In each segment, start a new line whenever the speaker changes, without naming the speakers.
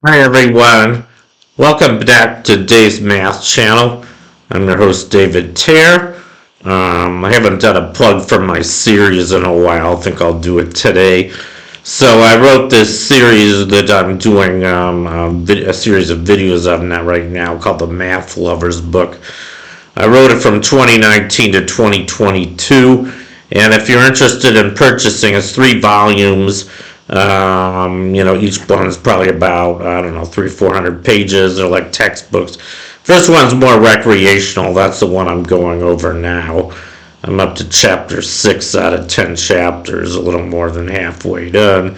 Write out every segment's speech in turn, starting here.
Hi everyone, welcome back to Dave's Math Channel. I'm your host David Tare. I haven't done a plug for my series in a while. I think I'll do it today. So I wrote this series that I'm doing a series of videos on that right now called the Math Lovers Book. I wrote it from 2019 to 2022, and if you're interested in purchasing, it's 3 volumes. Each one is probably about, 300-400 pages. They're like textbooks. First one's more recreational. That's the one I'm going over now. I'm up to chapter 6 out of 10 chapters, a little more than halfway done.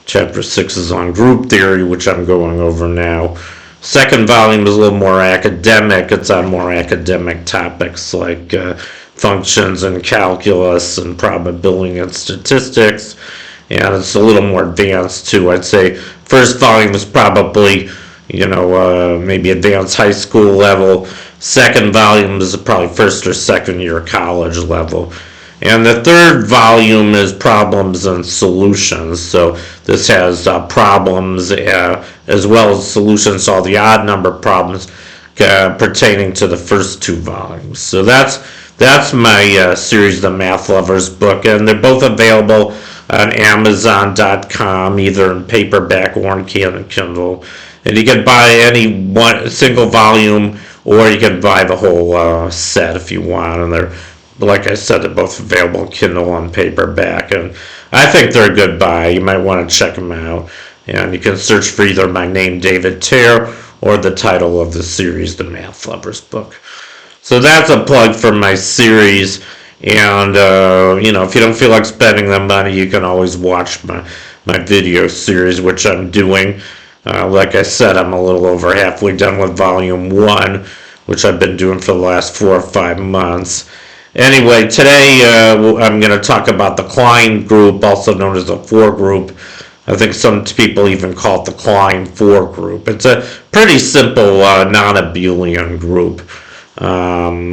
Chapter 6 is on group theory, which I'm going over now. Second volume is a little more academic. It's on more academic topics like functions and calculus and probability and statistics. And it's a little more advanced too. I'd say first volume is probably, maybe advanced high school level. Second volume is probably first or second year college level. And the third volume is problems and solutions. So this has problems as well as solutions to all the odd number problems pertaining to the first 2 volumes. So that's my series, The Math Lovers Book, and they're both available on Amazon.com, either in paperback or in Kindle. And you can buy any one single volume, or you can buy the whole set if you want. And they're, like I said, they're both available in Kindle on paperback. And I think they're a good buy. You might want to check them out. And you can search for either my name, David Tare, or the title of the series, The Math Lovers Book. So that's a plug for my series. And, if you don't feel like spending the money, you can always watch my video series, which I'm doing. Like I said, I'm a little over halfway done with volume 1, which I've been doing for the last 4 or 5 months. Anyway, today I'm going to talk about the Klein group, also known as the 4 group. I think some people even call it the Klein 4 group. It's a pretty simple non-abelian group.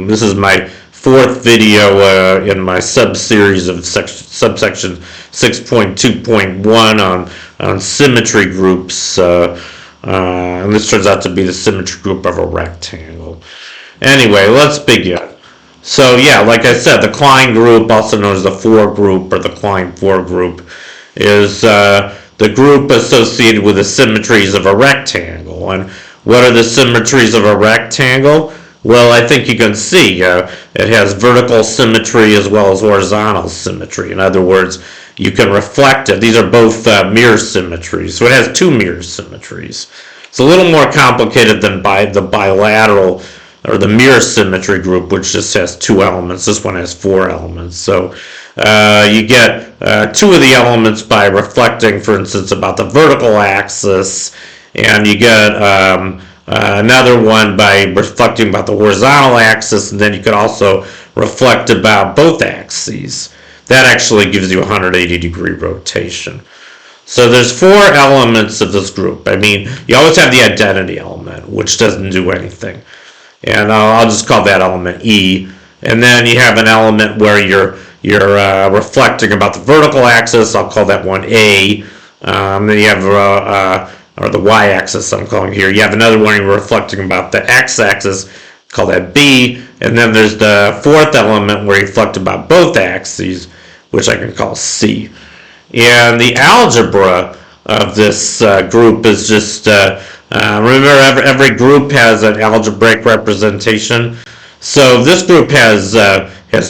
This is my 4th video in my sub-series of subsection 6.2.1 on symmetry groups, and this turns out to be the symmetry group of a rectangle. Anyway, let's begin. So yeah, like I said, the Klein group, also known as the 4 group or the Klein 4 group, is the group associated with the symmetries of a rectangle. And what are the symmetries of a rectangle? Well, I think you can see it has vertical symmetry as well as horizontal symmetry. In other words, you can reflect it. These are both mirror symmetries. So it has 2 mirror symmetries. It's a little more complicated than the bilateral or the mirror symmetry group, which just has 2 elements. This one has 4 elements. So you get 2 of the elements by reflecting, for instance, about the vertical axis, and you get another one by reflecting about the horizontal axis, and then you could also reflect about both axes. That actually gives you a 180-degree rotation. So there's 4 elements of this group. I mean, you always have the identity element, which doesn't do anything. And I'll just call that element E. And then you have an element where you're reflecting about the vertical axis. I'll call that one A. Then you have or the y-axis I'm calling here. You have another one you're reflecting about the x-axis, call that B, and then there's the 4th element where you reflect about both axes, which I can call C. And the algebra of this group is just, remember every group has an algebraic representation. So this group has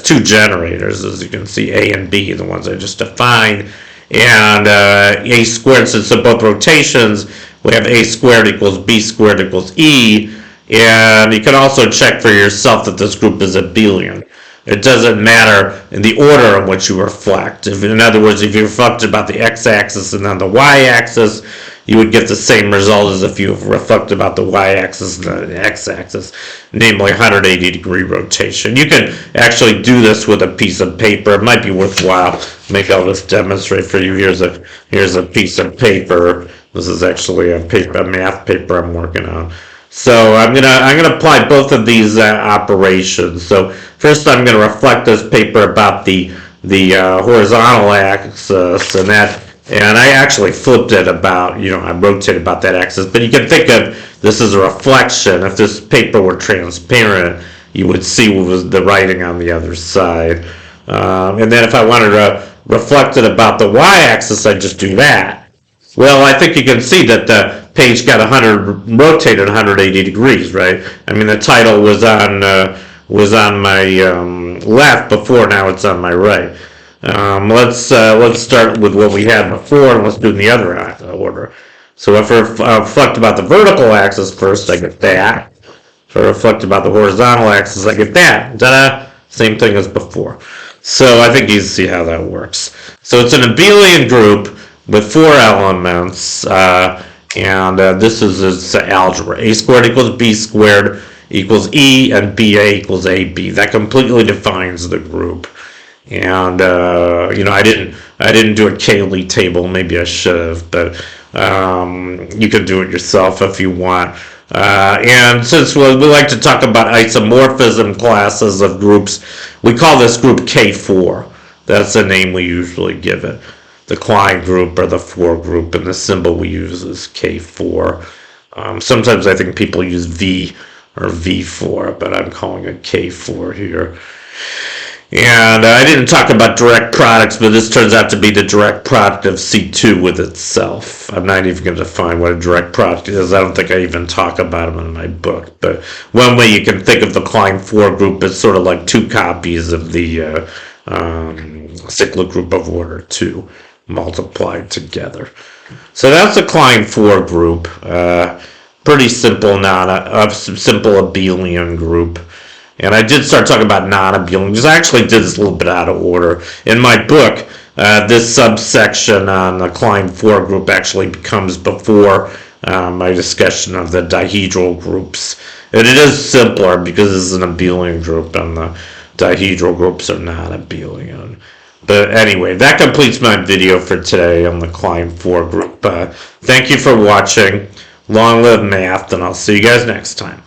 2 generators, as you can see, A and B, the ones I just defined. And a squared, since they're both rotations, we have a squared equals b squared equals e. And you can also check for yourself that this group is abelian. It doesn't matter in the order in which you reflect. In other words, if you reflect about the x-axis and then the y-axis, you would get the same result as if you reflect about the y-axis and the x-axis, namely 180-degree rotation. You can actually do this with a piece of paper. It might be worthwhile. Maybe I'll just demonstrate for you. Here's a piece of paper. This is actually a math paper I'm working on. So I'm gonna apply both of these operations. So first I'm gonna reflect this paper about the horizontal axis, and that And I actually flipped it about, I rotated about that axis. But you can think of this as a reflection. If this paper were transparent, you would see what was the writing on the other side. And then if I wanted to reflect it about the y-axis, I'd just do that. Well, I think you can see that the page got rotated 180 degrees, right? I mean, the title was on my left before. Now it's on my right. Let's start with what we had before, and let's do it in the other order. So if I reflect about the vertical axis first, I get that. If I reflect about the horizontal axis, I get that. Ta-da! Same thing as before. So I think you see how that works. So it's an abelian group with 4 elements, and this is its algebra. A squared equals b squared equals e, and ba equals ab. That completely defines the group. And I didn't do a Cayley table. Maybe I should have, but you can do it yourself if you want. And since we like to talk about isomorphism classes of groups, we call this group K4. That's the name we usually give it. The Klein group or the 4 group, and the symbol we use is K4. Sometimes I think people use V or V4, but I'm calling it K4 here. And I didn't talk about direct products, but this turns out to be the direct product of C2 with itself. I'm not even going to define what a direct product is. I don't think I even talk about them in my book. But one way you can think of the Klein 4 group is sort of like 2 copies of the cyclic group of order 2 multiplied together. So that's the Klein 4 group. Pretty simple, simple abelian group. And I did start talking about non-abelian, because I actually did this a little bit out of order. In my book, this subsection on the Klein 4 group actually comes before my discussion of the dihedral groups. And it is simpler because this is an abelian group and the dihedral groups are not abelian. But anyway, that completes my video for today on the Klein 4 group. Thank you for watching. Long live math, and I'll see you guys next time.